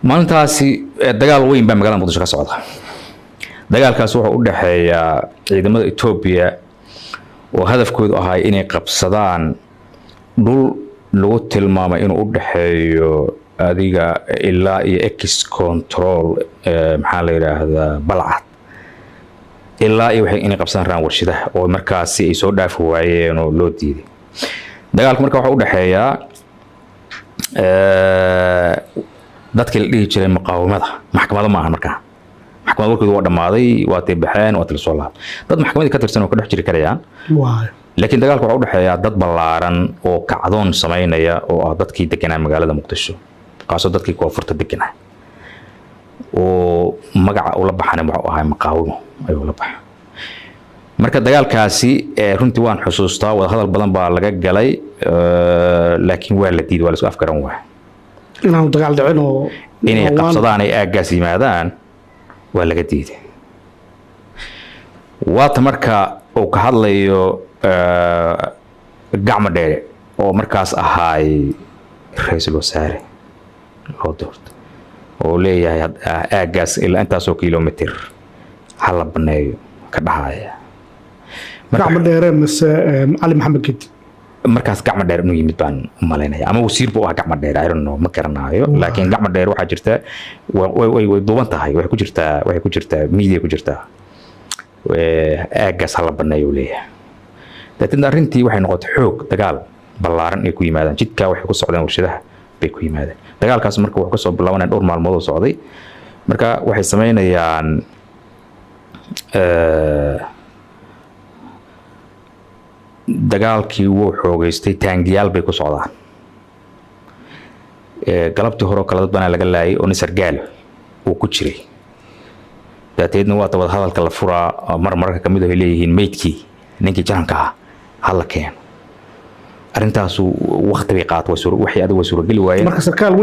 maalintaasi dagaal weyn baa magaalada Muqdisho ka socda. dagaalkaas wuxuu u dhaxeeyaa ciidamada Itoobiya oo hadafkoodu ahaa inay qabsadaan dhul lagu tilmaamay inuu u dhaxeeyo adiga ilaa iyo X control maxaa la yiraahdaa Balcad ilaa iyo waxay inay qabsadaan raan warshidaha oo markaasi ay soo dhaaf waayeen oo loo diiday. dagaalku markaa waxa u dhaxeeyaa dadkii la dhihi jiray muqaawamada maxkamada ma aha markaa maxkamada warkoodu waa dhamaaday waa tibxeen waa soo laab dad maxkamadii ka tirsan oo ka dhex jiri karayaan laakiin dagaalku waxa u dhaxeeyaa dad ballaaran oo kacdoon sameynaya oo ah dadkii deganaa magaalada Muqdisho kaasoo dadkii koonfurta deganaa oo magaca ula baxana waxa ahaa muqaawamo ayuu la baxay. marka dagaalkaasi runtii waan xusuustaa wada hadal badan baa laga galay laakiin waa la diiday waa la isku afgaran waay inaan dagaal dhicin oo inay qabsadaan ay aagaas yimaadaan waa laga diiday. waata marka uu ka hadlayo gacmo dheere oo markaas ahaay ra'iisul wasaare loo doortay oo leeyahay aagaas ilaa intaasoo kiiloomitir hal baneeyo ka dhahaya gacmo dheere mise Ali Maxamed Gedi markaas gacmo dheer inuu yimid baan u maleynaya ama wasiir buu ah gacmo dheer ayro ma garanayo laakiin gacmo dheer waxa jirta way duuban tahay waxay ku jirtaa media ku jirtaa aagaas hal baneeyo leeyahay. dadna arintii waxay noqotay xoog dagaal ballaaran ay ku yimaadaan jidka waxay ku socdaan warshadaha bay ku yimaadeen. dagaalkaas marka wuxuu ka soo bilaabanay dhowr maalmood oo socday marka waxay sameynayaan dagaalkii wuu xoogaystay taangiyaal bay ku socdaan galabtii hore kala dad bana laga laayay oo nisar gaal uu ku jiray dadteedna waa wada hadalka la furaa marmarka kamid ah leeyihiin meedkii ninkii jaanka hal keen arintaas waqti bay qaat waxay aad suura gali waayeen marka sarkaal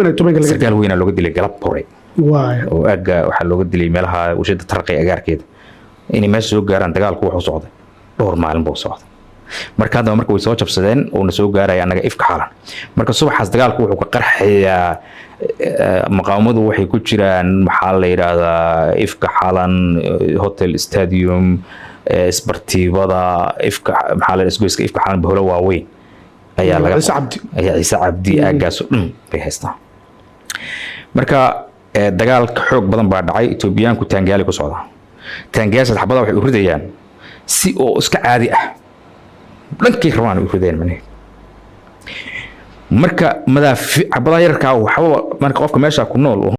weyn looga dilay galab hore oo aaga waxa looga dilay meelaha washada tarqay agaarkeeda inay meesha soo gaaraan dagaalku wuxuu socday dhowr maalin buu socday marka hadda marka way soo jabsadeen oo na soo gaaray anaga ifka xalan marka subaxaas dagaalku wuxuu ka qarxayaa muqaawamadu waxay ku jiraan maxaa la yiraahdaa ifka xalan hotel stadium isbartiibada ifka maxaa la isgoyska ifka xalan baholo waaweyn ayaa laga Ciise Cabdi aagaas bay haystaan. marka dagaalka xoog badan baa dhacay Itoobiyaanku taangaali ku socdaan taangaasad xabada waxay u ridayaan si oo iska caadi ah dhankii rabaan u rideen marka madaafiic xabada yarka waxa marka qofka meesha ku nool